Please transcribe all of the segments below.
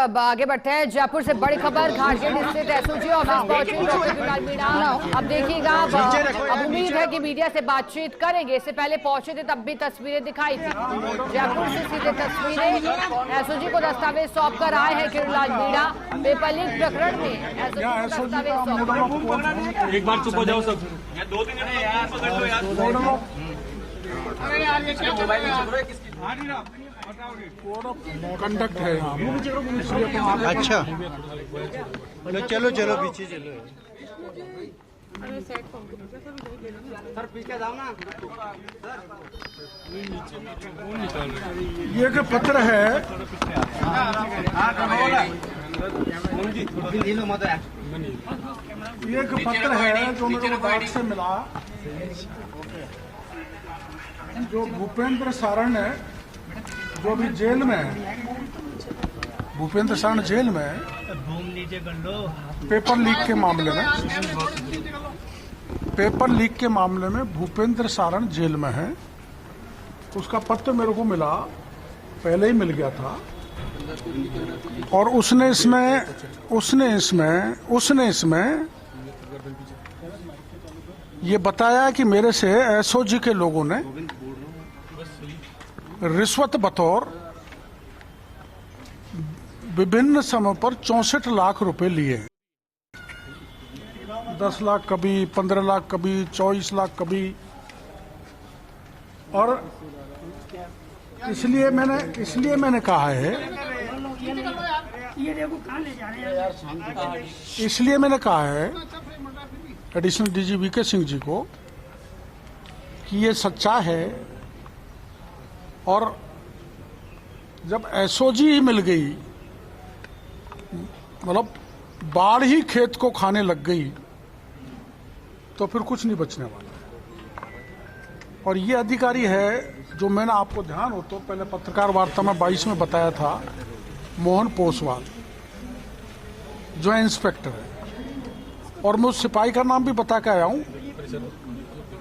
अब आगे बढ़ते हैं। जयपुर से बड़ी खबर, घाटगेट स्थित एसओजी ऑफिस पहुंचे डॉक्टर गुलाल मीणा। अब देखिएगा, अब उम्मीद है कि मीडिया से बातचीत करेंगे। इससे पहले पहुंचे थे तब भी तस्वीरें दिखाई थी। जयपुर से सीधे तस्वीरें, एसओजी को दस्तावेज सौंप कर आए हैं गुलाल मीणा। पेपर लीक प्रकरण में एसओजी को दस्तावेज सौंप। एक बार चुप हो जाओ सब। 2-3 घंटे यार पकड़ लो यार। अरे यार ये क्या मोबाइल कंडक्ट है यहाँ। अच्छा चलो चलो पीछे चलो। सर पीछे जाओ ना। ये जो पत्र है, ये जो पत्र है जो मेरे को डाक से मिला, जो भूपेंद्र सारण है, जो अभी जेल में है, भूपेंद्र सारण जेल में है पेपर लीक के मामले में। पेपर लीक के मामले में भूपेंद्र सारण जेल में है। उसका पत्र मेरे को मिला, पहले ही मिल गया था। और उसने इसमें ये बताया कि मेरे से एसओजी के लोगों ने रिश्वत बतौर विभिन्न समय पर 64 लाख रुपए लिए। 10 लाख कभी, 15 लाख कभी, 24 लाख कभी। और इसलिए मैंने कहा है, इसलिए मैंने कहा है additional DG VK Singh ji को कि ये सच्चा है। और जब एसओजी ही मिल गई, मतलब बाढ़ ही खेत को खाने लग गई, तो फिर कुछ नहीं बचने वाला। और ये अधिकारी है जो मैंने आपको ध्यान हो तो पहले पत्रकार वार्ता में 22 में बताया था, मोहन पोसवाल, जो इंस्पेक्टर है। और मैं उस सिपाही का नाम भी बता के आया हूं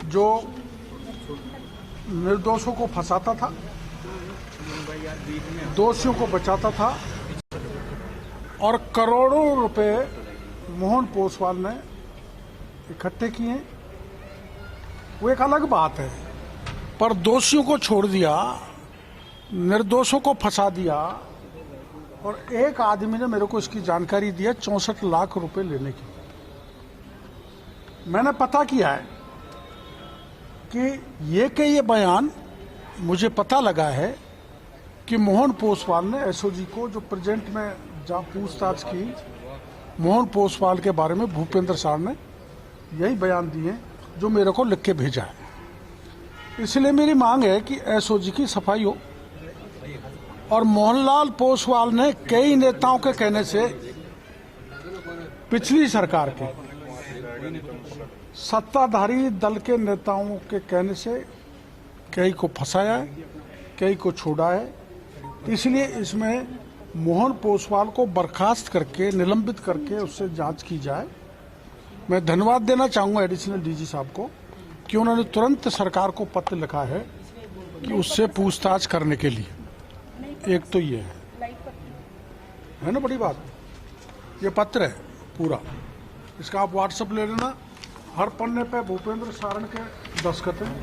जो निर्दोषों को फंसाता था, दोषियों को बचाता था। और करोड़ों रुपए मोहन पोसवाल ने इकट्ठे किए। वो एक अलग बात है, पर दोषियों को छोड़ दिया, निर्दोषों को फंसा दिया। और एक आदमी ने मेरे को इसकी जानकारी दी है 64 लाख रुपए लेने की। मैंने पता किया है कि ये बयान मुझे पता लगा है कि मोहन पोसवाल ने एसओजी को, जो प्रेजेंट में जहाँ पूछताछ की, मोहन पोसवाल के बारे में भूपेंद्र सारण ने यही बयान दिए जो मेरे को लिख के भेजा है। इसलिए मेरी मांग है कि एसओजी की सफाई हो। और मोहनलाल पोसवाल ने कई नेताओं के कहने से, पिछली सरकार के सत्ताधारी दल के नेताओं के कहने से कई को फंसाया है, कई को छोड़ा है। इसलिए इसमें मोहन पोसवाल को बर्खास्त करके, निलंबित करके उससे जांच की जाए। मैं धन्यवाद देना चाहूंगा एडिशनल डीजी साहब को कि उन्होंने तुरंत सरकार को पत्र लिखा है कि उससे पूछताछ करने के लिए। एक तो ये है ना बड़ी बात, ये पत्र है पूरा, इसका आप व्हाट्सएप ले लेना। हर पन्ने पे भूपेंद्र सारण के दस्तखत हैं।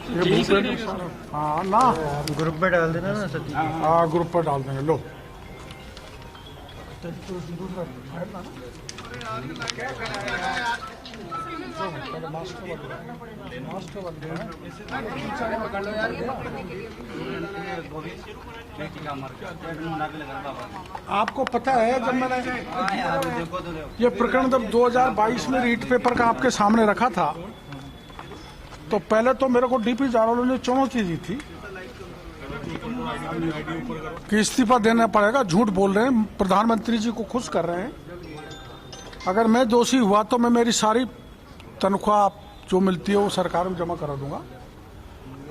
ये भूपेंद्र सारण, हाँ ना, ग्रुप में डाल देना ना सर। हाँ ग्रुप पर डाल देंगे। लो आपको पता है, जब मैंने ये प्रकरण जब 2022 में रीट पेपर का आपके सामने रखा था, तो पहले तो मेरे को डीपी जारोल ने चुनौती दी थी कि इस्तीफा देना पड़ेगा। झूठ बोल रहे हैं, प्रधानमंत्री जी को खुश कर रहे हैं। अगर मैं दोषी हुआ तो मैं मेरी सारी तनख्वाह जो मिलती है वो सरकार में जमा करा दूंगा।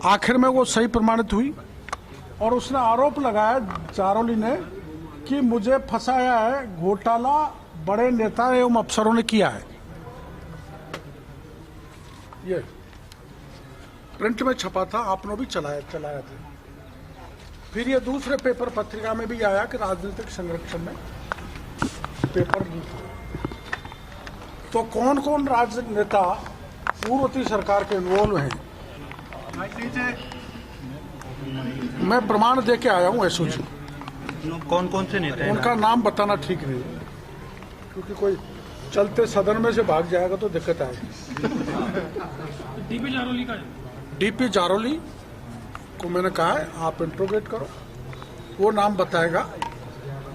आखिर में वो सही प्रमाणित हुई। और उसने आरोप लगाया, जारोली ने, कि मुझे फंसाया है, घोटाला बड़े नेता एवं अफसरों ने किया है। ये प्रिंट में छपा था, आपने भी चलाया था। फिर ये दूसरे पेपर पत्रिका में भी आया कि राजनीतिक संरक्षण में पेपर लीक हुआ। तो कौन कौन राजनेता पूर्ववर्ती सरकार के इन्वॉल्व हैं, मैं प्रमाण दे के आया हूँ एसओजी। कौन कौन से नेता हैं? उनका नाम बताना ठीक नहीं, क्योंकि कोई चलते सदन में से भाग जाएगा तो दिक्कत आएगी। डीपी जारोली को मैंने कहा है आप इंट्रोगेट करो, वो नाम बताएगा।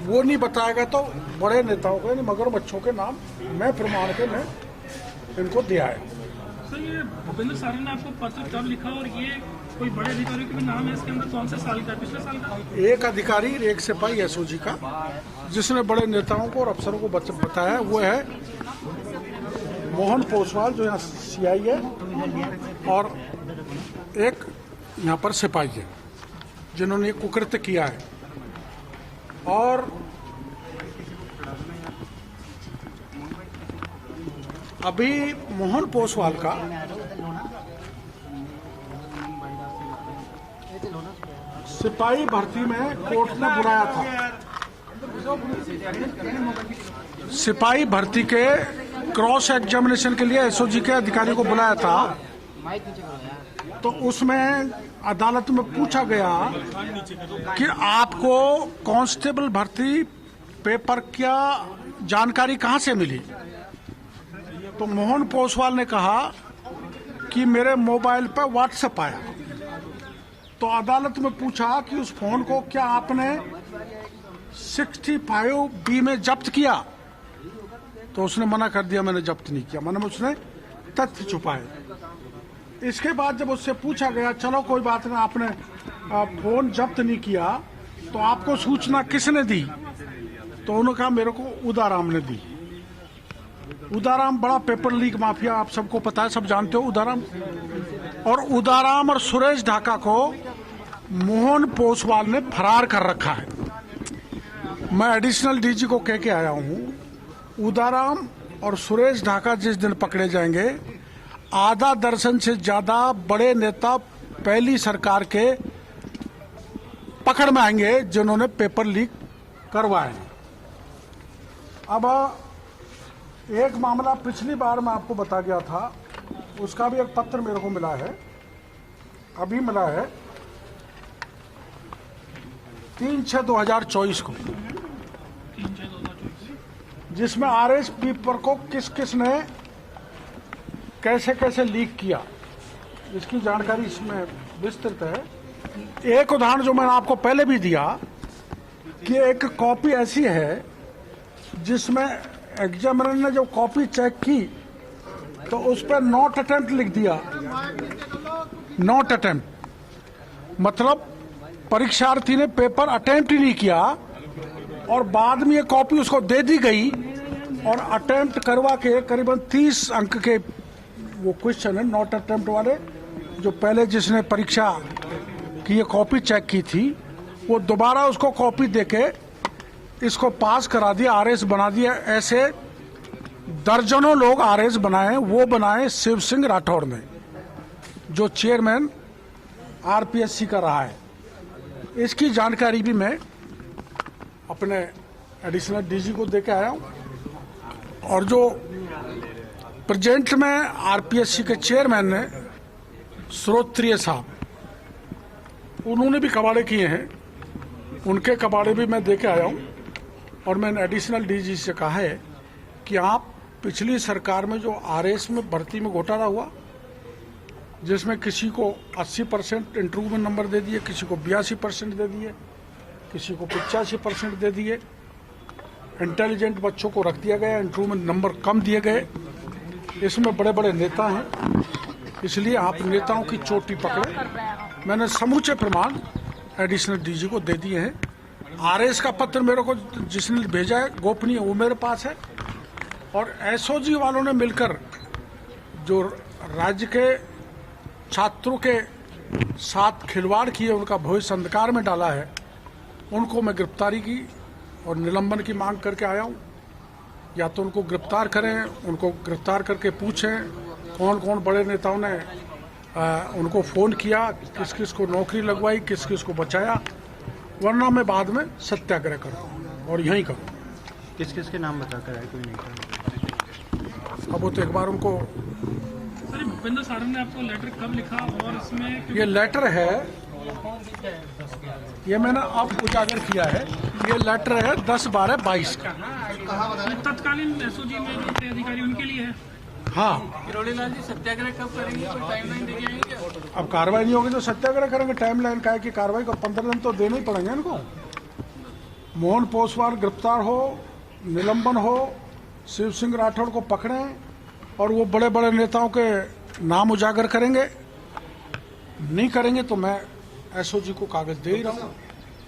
वो नहीं बताएगा तो बड़े नेताओं के यानी मगरमच्छों के नाम मैं प्रमाण के मैं इनको दिया है। सर ये भूपेंद्र सारन ने आपको पत्र कब लिखा और ये कोई बड़े अधिकारियों के भी नाम है इसके अंदर? कौन से साल का? पिछले साल का? एक अधिकारी एक सिपाही एसओजी का जिसने बड़े नेताओं को और अफसरों को बताया वो है मोहन पोसवाल, जो यहाँ सीआई है, और एक यहाँ पर सिपाही है जिन्होंने ये कुकृत्य किया है। और अभी मोहन पोसवाल का सिपाही भर्ती में कोर्ट ने बुलाया था। सिपाही भर्ती के क्रॉस एग्जामिनेशन के लिए एसओजी के अधिकारी को बुलाया था। तो उसमें अदालत में पूछा गया कि आपको कांस्टेबल भर्ती पेपर क्या जानकारी कहां से मिली? तो मोहन पोसवाल ने कहा कि मेरे मोबाइल पर व्हाट्सएप आया। तो अदालत में पूछा कि उस फोन को क्या आपने 65B में जब्त किया? तो उसने मना कर दिया, मैंने जब्त नहीं किया, मैंने उसने तथ्य छुपाए। इसके बाद जब उससे पूछा गया चलो कोई बात नहीं, आपने फोन जब्त नहीं किया तो आपको सूचना किसने दी? तो उन्होंने कहा मेरे को उदाराम ने दी। उदाराम बड़ा पेपर लीक माफिया, आप सबको पता है, सब जानते हो उदाराम। और उदाराम और सुरेश ढाका को मोहन पोसवाल ने फरार कर रखा है। मैं एडिशनल डीजी को कह के आया हूं, उदाराम और सुरेश ढाका जिस दिन पकड़े जाएंगे, आधा दर्जन से ज्यादा बड़े नेता पहली सरकार के पकड़ में आएंगे जिन्होंने पेपर लीक करवाए। अब एक मामला पिछली बार मैं आपको बता गया था, उसका भी एक पत्र मेरे को मिला है, अभी मिला है 3/6/2024 को, जिसमें आरएस पेपर को किस किस ने कैसे कैसे लीक किया, इसकी जानकारी इसमें विस्तृत है। एक उदाहरण जो मैंने आपको पहले भी दिया कि एक कॉपी ऐसी है जिसमें एग्जामिनर ने जो कॉपी चेक की तो उस पर नॉट अटेम्प्ट लिख दिया। नॉट अटेम्प्ट मतलब परीक्षार्थी ने पेपर अटेम्प्ट ही नहीं किया और बाद में ये कॉपी उसको दे दी गई और अटेम्प्ट करवा के करीबन 30 अंक के वो क्वेश्चन है नॉट अटेम्प्ट वाले, जो पहले जिसने परीक्षा की ये कॉपी चेक की थी वो दोबारा उसको कॉपी देके इसको पास करा दिया, आरएस बना दिया। ऐसे दर्जनों लोग आरएस बनाए, वो बनाए शिव सिंह राठौर ने, जो चेयरमैन आरपीएससी का रहा है। इसकी जानकारी भी मैं अपने एडिशनल डीजी को देके आया हूं। और जो प्रेजेंट में आरपीएससी के चेयरमैन ने श्रोत्रिय साहब, उन्होंने भी कबाड़े किए हैं, उनके कबाड़े भी मैं देके आया हूं। और मैंने एडिशनल डीजी से कहा है कि आप पिछली सरकार में जो आरएस में भर्ती में घोटाला हुआ, जिसमें किसी को 80% इंटरव्यू में नंबर दे दिए, किसी को 82% दे दिए, किसी को 85% दे दिए, इंटेलिजेंट बच्चों को रख दिया गया, इंटरव्यू में नंबर कम दिए गए, इसमें बड़े बड़े नेता हैं, इसलिए आप नेताओं की चोटी पकड़े। मैंने समूचे प्रमाण एडिशनल डीजी को दे दिए हैं। आरएस का पत्र मेरे को जिसने भेजा है गोपनीय, वो मेरे पास है। और एसओजी वालों ने मिलकर जो राज्य के छात्रों के साथ खिलवाड़ किए, उनका भविष्य अंधकार में डाला है, उनको मैं गिरफ्तारी की और निलंबन की मांग करके आया हूँ। या तो उनको गिरफ्तार करें, उनको गिरफ्तार करके पूछें कौन कौन बड़े नेताओं ने उनको फ़ोन किया, किस किस को नौकरी लगवाई, किस किस को बचाया, वरना मैं बाद में सत्याग्रह करूँ और यहीं करूँ। किस किस के नाम बताकर आए, कोई नहीं था? अब वो तो एक बार उनको, सर भूपेंद्र सारन ने आपको लेटर कब लिखा और इसमें ये लेटर है, ये मैंने अब उजागर किया है, ये लेटर है 10/12/22 का। तत्कालीन एसओजी में जो थे अधिकारी उनके लिए है? हाँ, किरोड़ीलाल जी सत्याग्रह कब करेंगे, कोई टाइमलाइन दे के आएंगे क्या? अब कार्रवाई नहीं होगी तो सत्याग्रह करेंगे। टाइमलाइन का है कि कार्रवाई को 15 दिन तो देने ही पड़ेंगे इनको। मोहन पोसवाल गिरफ्तार हो, निलंबन हो, शिव सिंह राठौड़ को पकड़ें और वो बड़े बड़े नेताओं के नाम उजागर करेंगे। नहीं करेंगे तो मैं एसओजी को कागज दे ही रहा हूँ,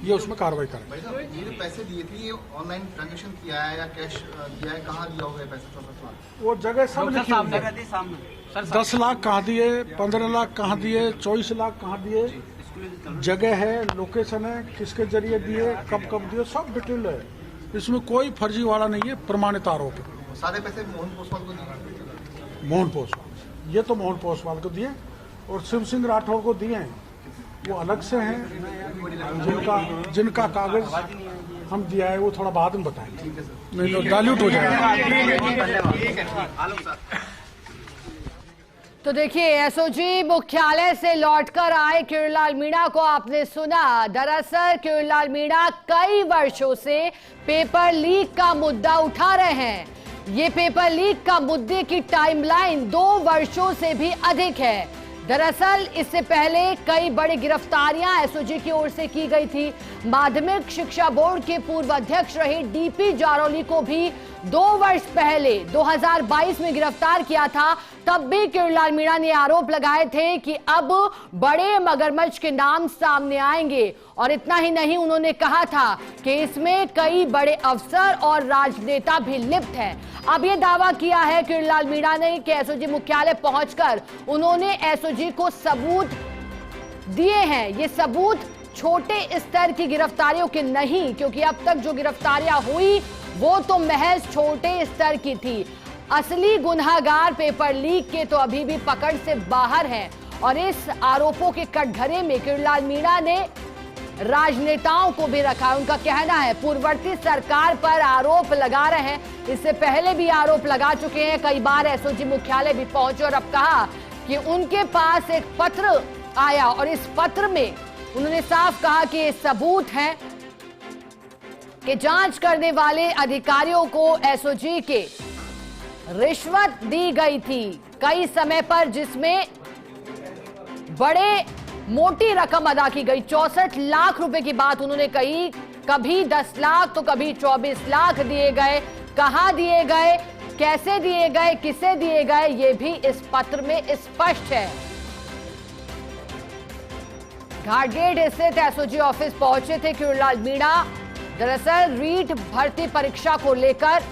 ये उसमें कार्रवाई करेंगे। ये जो पैसे दिए थे, ये ऑनलाइन ट्रांजेक्शन किया है या कैश दिया है, कहाँ दिया होगा पैसे? 64 लाख वो जगह सब लिखी हुई है। 10 लाख कहाँ दिए, 15 लाख कहाँ दिए, 24 लाख कहाँ दिए, जगह है, लोकेशन है, किसके जरिए दिए, कब कब दिए, सब डिटेल है। इसमें कोई फर्जीवाड़ा नहीं है, प्रमाणित आरोप है। सारे पैसे मोहन पोसवाल को दिए? मोहन पोसवाल, ये तो मोहन पोसवाल को दिए और शिव सिंह राठौड़ को दिए हैं, वो अलग से हैं, जिनका कागज हम दिया है वो थोड़ा बाद में बताएंगे, नहीं तो डाइल्यूट हो जाएगा। तो देखिए, एसओजी मुख्यालय से लौटकर आए किरोड़ीलाल मीणा को आपने सुना। दरअसल किरोड़ीलाल मीणा कई वर्षों से पेपर लीक का मुद्दा उठा रहे हैं। ये पेपर लीक का मुद्दे की टाइमलाइन 2 वर्षों से भी अधिक है। दरअसल इससे पहले कई बड़ी गिरफ्तारियां एसओजी की ओर से की गई थी। माध्यमिक शिक्षा बोर्ड के पूर्व अध्यक्ष रहे डीपी जारौली को भी 2 वर्ष पहले 2022 में गिरफ्तार किया था। तब भी किरोड़ीलाल मीणा ने आरोप लगाए थे कि अब बड़े मगरमच्छ के नाम सामने आएंगे और इतना ही नहीं, उन्होंने कहा था कि इसमें कई बड़े अफसर और राजनेता भी लिप्त हैं। अब ये दावा किया है किरोड़ीलाल मीणा ने कि एसओजी मुख्यालय पहुंचकर उन्होंने एसओजी को सबूत दिए हैं। ये सबूत छोटे स्तर की गिरफ्तारियों के नहीं, क्योंकि अब तक जो गिरफ्तारियां हुई वो तो महज छोटे स्तर की थी। असली गुनहगार पेपर लीक के तो अभी भी पकड़ से बाहर हैं और इस आरोपों के कटघरे में किरोड़ीलाल मीणा ने राजनेताओं को भी रखा। उनका कहना है पूर्ववर्ती सरकार पर आरोप लगा रहे हैं, इससे पहले भी आरोप लगा चुके हैं, कई बार एसओजी मुख्यालय भी पहुंचे और अब कहा कि उनके पास एक पत्र आया और इस पत्र में उन्होंने साफ कहा कि ये सबूत है कि जांच करने वाले अधिकारियों को एसओजी के रिश्वत दी गई थी कई समय पर, जिसमें बड़े मोटी रकम अदा की गई। 64 लाख रुपए की बात उन्होंने कही। कभी 10 लाख तो कभी 24 लाख दिए गए। कहां दिए गए, कैसे दिए गए, किसे दिए गए, ये भी इस पत्र में स्पष्ट है। घाटगेट स्थित एसओजी ऑफिस पहुंचे थे किरोड़ीलाल मीणा। दरअसल रीट भर्ती परीक्षा को लेकर,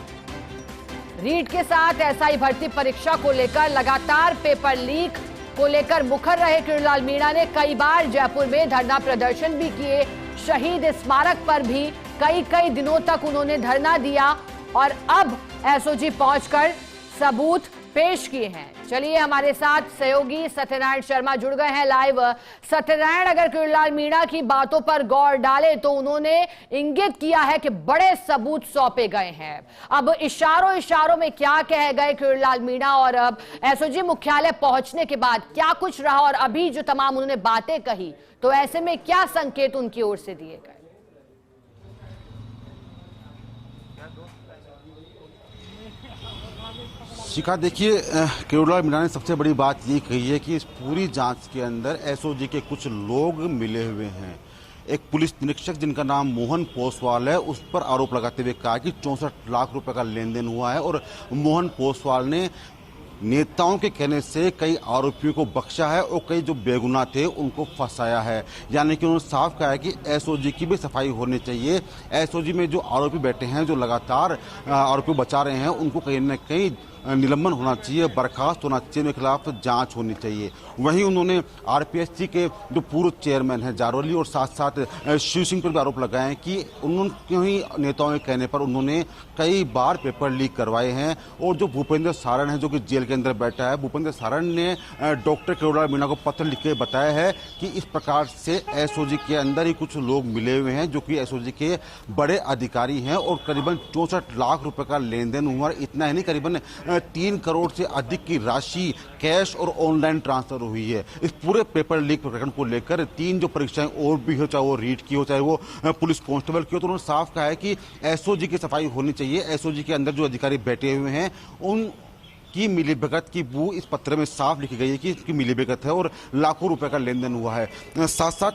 रीट के साथ एसआई भर्ती परीक्षा को लेकर लगातार पेपर लीक को लेकर मुखर रहे किरोड़ीलाल मीणा ने कई बार जयपुर में धरना प्रदर्शन भी किए। शहीद स्मारक पर भी कई दिनों तक उन्होंने धरना दिया और अब एसओजी पहुंचकर सबूत पेश किए हैं। चलिए, हमारे साथ सहयोगी सत्यनारायण शर्मा जुड़ गए हैं लाइव। सत्यनारायण, अगर किरोड़ीलाल मीणा की बातों पर गौर डालें तो उन्होंने इंगित किया है कि बड़े सबूत सौंपे गए हैं। अब इशारों में क्या कह गए किरोड़ीलाल मीणा और अब एसओजी मुख्यालय पहुंचने के बाद क्या कुछ रहा और अभी जो तमाम उन्होंने बातें कही, तो ऐसे में क्या संकेत उनकी ओर से दिए गए? शिखा, देखिए, किरोड़ीलाल मीणा ने सबसे बड़ी बात ये कही है कि इस पूरी जांच के अंदर एसओजी के कुछ लोग मिले हुए हैं। एक पुलिस निरीक्षक जिनका नाम मोहन पोसवाल है, उस पर आरोप लगाते हुए कहा कि 64 लाख रुपए का लेन देन हुआ है और मोहन पोसवाल ने नेताओं के कहने से कई आरोपियों को बख्शा है और कई जो बेगुनाह थे उनको फंसाया है। यानी कि उन्होंने साफ कहा है कि एसओजी की भी सफाई होनी चाहिए। एसओजी में जो आरोपी बैठे हैं, जो लगातार आरोपी बचा रहे हैं, उनको कहीं न कहीं निलंबन होना चाहिए, बर्खास्त होना चाहिए, उनके खिलाफ जांच होनी चाहिए। वहीं उन्होंने आरपीएससी के जो पूर्व चेयरमैन हैं जारौली और साथ साथ शिव सिंह पर भी आरोप लगाए हैं कि उन्होंने ही नेताओं के कहने पर उन्होंने कई बार पेपर लीक करवाए हैं। और जो भूपेंद्र सारण है जो कि जेल के अंदर बैठा है, भूपेंद्र सारण ने डॉक्टर किरोड़ीलाल मीणा को पत्र लिख के बताया है कि इस प्रकार से एसओजी के अंदर ही कुछ लोग मिले हुए हैं जो कि एसओजी के बड़े अधिकारी हैं और करीबन 64 लाख रुपए का लेन देन हुआ। इतना ही नहीं, करीबन 3 करोड़ से अधिक की राशि कैश और ऑनलाइन ट्रांसफर हुई है। इस पूरे पेपर लीक प्रकरण को लेकर 3 जो परीक्षाएं और भी हो, चाहे वो रीट की हो, चाहे वो पुलिस कांस्टेबल की हो, तो उन्होंने साफ कहा है कि एसओजी की सफाई होनी चाहिए। एसओजी के अंदर जो अधिकारी बैठे हुए हैं उन की मिलीभगत की बू इस पत्र में साफ लिखी गई है कि इसकी मिलीभगत है और लाखों रुपए का लेन देन हुआ है। साथ साथ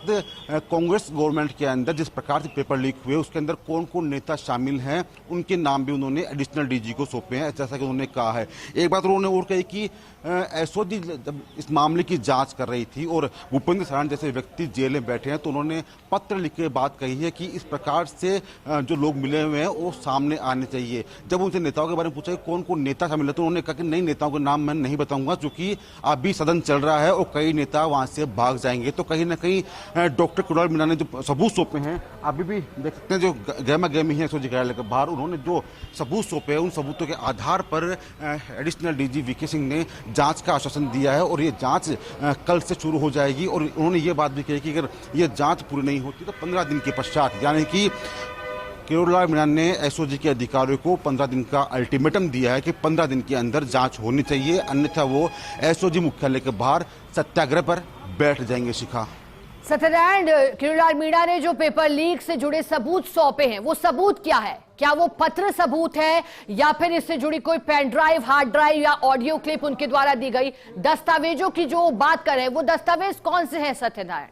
कांग्रेस गवर्नमेंट के अंदर जिस प्रकार से पेपर लीक हुए उसके अंदर कौन कौन नेता शामिल हैं उनके नाम भी उन्होंने एडिशनल डीजी को सौंपे हैं, जैसा कि उन्होंने कहा है। एक बात उन्होंने और कही कि एसओजी जब इस मामले की जांच कर रही थी और भूपेंद्र सारण जैसे व्यक्ति जेल में बैठे हैं तो उन्होंने पत्र लिख के बात कही है कि इस प्रकार से जो लोग मिले हुए हैं वो सामने आने चाहिए। जब उनसे नेताओं के बारे में पूछा कि कौन कौन नेता शामिल है तो उन्होंने कहा कि नहीं, नेताओं के नाम मैं नहीं बताऊंगा क्योंकि अभी सदन चल रहा है और कई नेता वहां से भाग जाएंगे। तो कहीं ना कहीं डॉक्टर किरोड़ीलाल मीणा ने जो सबूत सौंपे हैं, अभी भी देख सकते हैं जो गहमा गहमी है एसओजी कार्यालय के बाहर, उन्होंने जो सबूत सौंपे हैं उन सबूतों के आधार पर एडिशनल डीजी वीके सिंह ने जांच का आश्वासन दिया है और ये जांच कल से शुरू हो जाएगी। और उन्होंने ये बात भी कही कि अगर ये जांच पूरी नहीं होती तो 15 दिन के पश्चात, यानी कि किरोड़ीलाल मीणा ने एसओजी के अधिकारियों को 15 दिन का अल्टीमेटम दिया है कि 15 दिन के अंदर जांच होनी चाहिए, अन्यथा वो एसओजी मुख्यालय के बाहर सत्याग्रह पर बैठ जाएंगे। शिखा, सत्यनारायण, किरोड़ीलाल मीणा ने जो पेपर लीक से जुड़े सबूत सौंपे हैं वो सबूत क्या है? क्या वो पत्र सबूत है या फिर इससे जुड़ी कोई पेन ड्राइव, हार्ड ड्राइव या ऑडियो क्लिप उनके द्वारा दी गई दस्तावेजों की जो बात कर रहे हैं वो दस्तावेज कौन से हैं सत्यनारायण?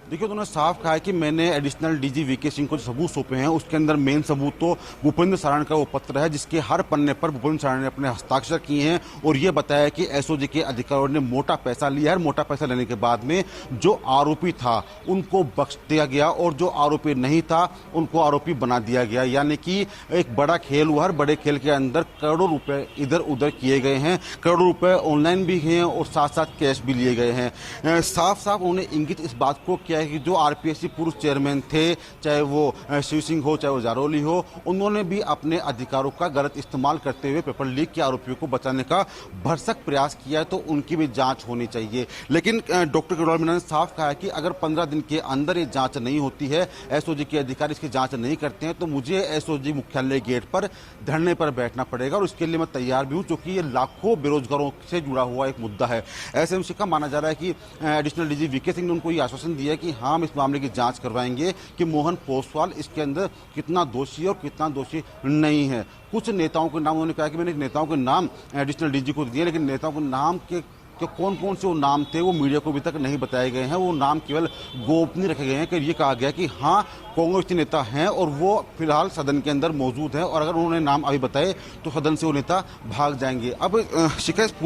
देखिए, उन्होंने साफ कहा है कि मैंने एडिशनल डीजी वीके सिंह को जो सबूत सौंपे हैं उसके अंदर मेन सबूत तो भूपेंद्र सारण का वो पत्र है जिसके हर पन्ने पर भूपेंद्र सारण ने अपने हस्ताक्षर किए हैं और ये बताया कि एसओजी के अधिकारियों ने मोटा पैसा लिया है। मोटा पैसा लेने के बाद में जो आरोपी था उनको बख्श दिया गया और जो आरोपी नहीं था उनको आरोपी बना दिया गया। यानी कि एक बड़ा खेल हुआ, हर बड़े खेल के अंदर करोड़ों रुपए इधर उधर किए गए हैं, करोड़ों रुपए ऑनलाइन भी हैं और साथ साथ कैश भी लिए गए हैं। साफ साफ उन्होंने इंगित इस बात को किया है कि जो आरपीएससी पूर्व चेयरमैन थे, चाहे वो शिव सिंह हो चाहे वो जारौली हो, उन्होंने भी अपने अधिकारों का गलत इस्तेमाल करते हुए पेपर लीक के आरोपियों को बचाने का भरसक प्रयास किया है, तो उनकी भी जांच होनी चाहिए। लेकिन डॉक्टर किरोड़ीलाल मीणा ने साफ कहा है कि अगर 15 दिन के अंदर ये जांच नहीं होती है, एसओजी के अधिकारी इसकी जांच नहीं करते हैं, तो मुझे एसओजी मुख्यालय गेट पर धरने पर बैठना पड़ेगा और इसके लिए मैं तैयार भी हूं, क्योंकि ये लाखों बेरोजगारों से जुड़ा हुआ एक मुद्दा है। ऐसे में शिका माना जा रहा है कि एडिशनल डीजी वीके सिंह ने उनको ये आश्वासन दिया है कि हम इस मामले की जांच करवाएंगे कि मोहन पोसवाल इसके अंदर कितना दोषी और कितना दोषी नहीं है। कुछ नेताओं के नाम उन्होंने कहा कि मैंने नेताओं के नाम एडिशनल डीजी को दिए, लेकिन नेताओं के नाम के कौन कौन से वो नाम थे वो मीडिया को अभी तक नहीं बताए गए हैं। वो नाम केवल गोपनीय रखे गए हैं कि ये कहा गया कि हाँ कांग्रेसी नेता हैं और वो फिलहाल सदन के अंदर मौजूद हैं और अगर उन्होंने नाम अभी बताए तो सदन से वो नेता भाग जाएंगे। अब शिकायत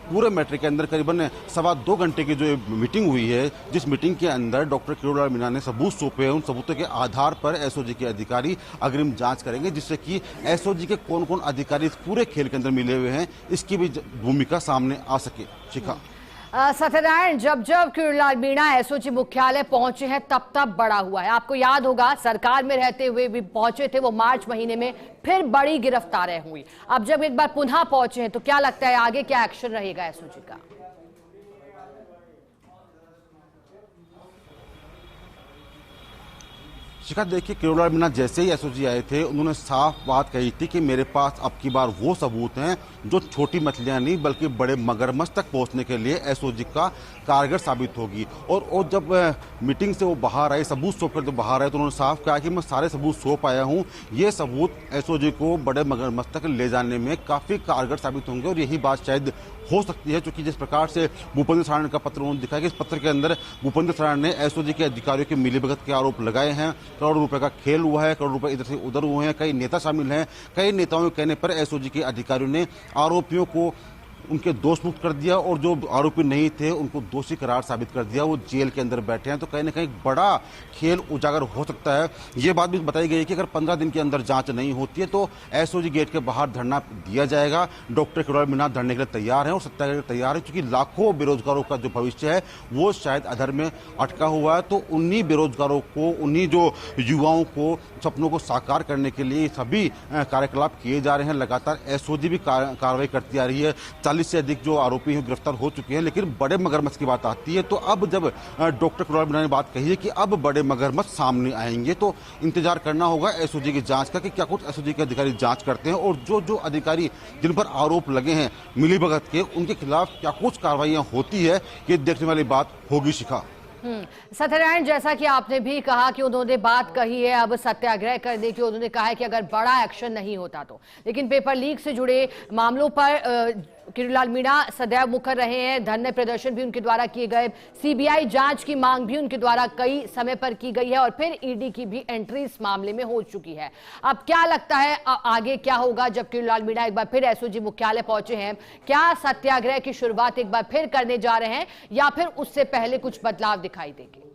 पूरे मैटर के अंदर करीबन 2.25 घंटे की जो मीटिंग हुई है, जिस मीटिंग के अंदर डॉक्टर किरोड़ीलाल मीणा ने सबूत सौंपे हैं, उन सबूतों के आधार पर एसओजी के अधिकारी अग्रिम जांच करेंगे, जिससे कि एसओजी के कौन कौन अधिकारी इस पूरे खेल के अंदर मिले हुए हैं इसकी भी भूमिका सामने आ सके। शिखा, सत्यनारायण, जब किरोड़ीलाल मीणा एसओजी मुख्यालय पहुंचे हैं तब बड़ा हुआ है। आपको याद होगा सरकार में रहते हुए भी पहुंचे थे वो मार्च महीने में, फिर बड़ी गिरफ्तारियां हुई। अब जब एक बार पुनः पहुंचे हैं तो क्या लगता है आगे क्या एक्शन रहेगा एसओजी का? शिखा, देखिए, किरोड़ीलाल मीणा जैसे ही एसओजी आए थे उन्होंने साफ बात कही थी कि मेरे पास अब की बार वो सबूत हैं जो छोटी मछलियां नहीं बल्कि बड़े मगरमच्छ तक पहुंचने के लिए एसओजी का कारगर साबित होगी। और जब मीटिंग से वो बाहर आए, सबूत सौंप कर तो बाहर आए, तो उन्होंने साफ कहा कि मैं सारे सबूत सौंप आया हूँ, ये सबूत एसओजी को बड़े मगरमच्छ तक ले जाने में काफ़ी कारगर साबित होंगे। और यही बात शायद हो सकती है, क्योंकि जिस प्रकार से भूपेंद्र सारण का पत्र उन्होंने दिखाया कि इस पत्र के अंदर भूपेंद्र सारण ने एसओजी के अधिकारियों के मिलीभगत के आरोप लगाए हैं, करोड़ों रुपए का खेल हुआ है, करोड़ रुपए इधर से उधर हुए हैं, कई नेता शामिल हैं। कई नेताओं के कहने पर एसओजी के अधिकारियों ने आरोपियों को उनके दोष मुक्त कर दिया और जो आरोपी नहीं थे उनको दोषी करार साबित कर दिया, वो जेल के अंदर बैठे हैं। तो कहीं ना कहीं बड़ा खेल उजागर हो सकता है। ये बात भी बताई गई है कि अगर 15 दिन के अंदर जांच नहीं होती है तो एसओजी गेट के बाहर धरना दिया जाएगा। डॉक्टर किरोड़ीलाल मीणा धरने के लिए तैयार हैं और सत्याग्रह के लिए तैयार है, क्योंकि लाखों बेरोजगारों का जो भविष्य है वो शायद अधर में अटका हुआ है। तो उन्हीं बेरोजगारों को, उन्हीं जो युवाओं को सपनों को साकार करने के लिए सभी कार्यकलाप किए जा रहे हैं। लगातार एसओजी भी कार्रवाई करती आ रही है। 40 से अधिक जो आरोपी हैं गिरफ्तार हो चुके हैं। लेकिन बड़े मगरमच्छ की बात आती है तो अब जब डॉक्टर किरोड़ीलाल मीणा ने बात कही है कि अब बड़े मगरमच्छ सामने आएंगे, तो इंतजार करना होगा एसओजी की जांच का कि क्या कुछ एसओजी के अधिकारी जांच करते हैं और जो अधिकारी जिन पर आरोप लगे हैं मिलीभगत के, उनके खिलाफ क्या कुछ कार्रवाइयां होती है, ये देखने वाली बात होगी। शिखा, सत्यनारायण, जैसा कि आपने भी कहा कि उन्होंने बात कही है अब सत्याग्रह करने की, उन्होंने कहा है कि अगर बड़ा एक्शन नहीं होता तो, लेकिन पेपर लीक से जुड़े मामलों पर किरोड़ीलाल मीणा सदैव मुखर रहे हैं। धरने प्रदर्शन भी उनके द्वारा किए गए, सीबीआई जांच की मांग भी उनके द्वारा कई समय पर की गई है और फिर ईडी की भी एंट्री इस मामले में हो चुकी है। अब क्या लगता है आगे क्या होगा जब किरोड़ीलाल मीणा एक बार फिर एसओजी मुख्यालय पहुंचे हैं? क्या सत्याग्रह की शुरुआत एक बार फिर करने जा रहे हैं या फिर उससे पहले कुछ बदलाव दिखाई देंगे?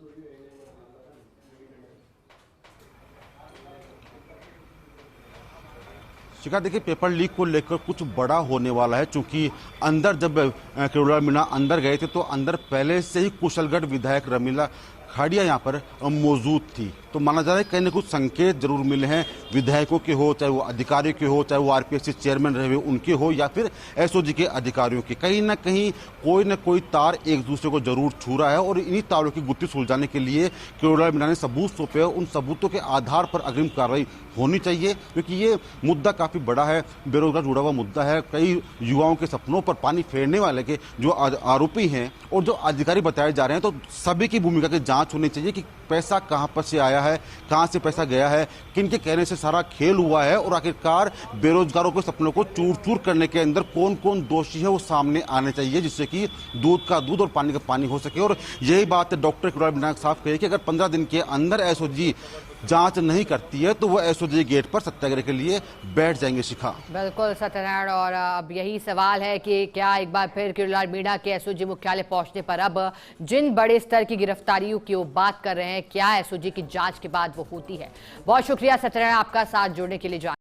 शिखा, देखिए, पेपर लीक को लेकर कुछ बड़ा होने वाला है। चूंकि अंदर जब किरोड़ीलाल मीणा अंदर गए थे तो अंदर पहले से ही कुशलगढ़ विधायक रमीला खाड़िया यहाँ पर मौजूद थी। तो माना जा रहा है कहीं ना कुछ संकेत जरूर मिले हैं, विधायकों के हो, चाहे वो अधिकारियों के हो, चाहे वो आरपीएससी चेयरमैन रहे हुए उनके हो या फिर एसओजी के अधिकारियों के। कहीं ना कहीं कोई ना कोई तार एक दूसरे को जरूर छू रहा है और इन्हीं तारों की गुत्थी सुलझाने के लिए किरोड़ीलाल मीणा ने सबूत सौंपे। उन सबूतों के आधार पर अग्रिम कार्रवाई होनी चाहिए, क्योंकि ये मुद्दा काफी बड़ा है, बेरोजगार जुड़ा हुआ मुद्दा है। कई युवाओं के सपनों पर पानी फेरने वाले के जो आरोपी हैं और जो अधिकारी बताए जा रहे हैं, तो सभी की भूमिका की जांच होनी चाहिए कि पैसा कहां पर से आया है, कहां से पैसा गया है, किन के कहने से सारा खेल हुआ है और आखिरकार बेरोजगारों के सपनों को चूर चूर करने के अंदर कौन कौन दोषी है वो सामने आने चाहिए, जिससे कि दूध का दूध और पानी का पानी हो सके। और यही बात डॉक्टर किरोड़ीलाल मीणा साफ कही कि अगर 15 दिन के अंदर एसओजी जांच नहीं करती है तो वो एसओजी गेट पर सत्याग्रह के लिए बैठ जाएंगे। शिखा, बिल्कुल सत्यनारायण, और अब यही सवाल है कि क्या एक बार फिर किरोड़ीलाल मीणा के एसओजी मुख्यालय पहुंचने पर अब जिन बड़े स्तर की गिरफ्तारियों की वो बात कर रहे हैं, क्या एसओजी की जांच के बाद वो होती है? बहुत शुक्रिया सत्यनारायण आपका साथ जोड़ने के लिए।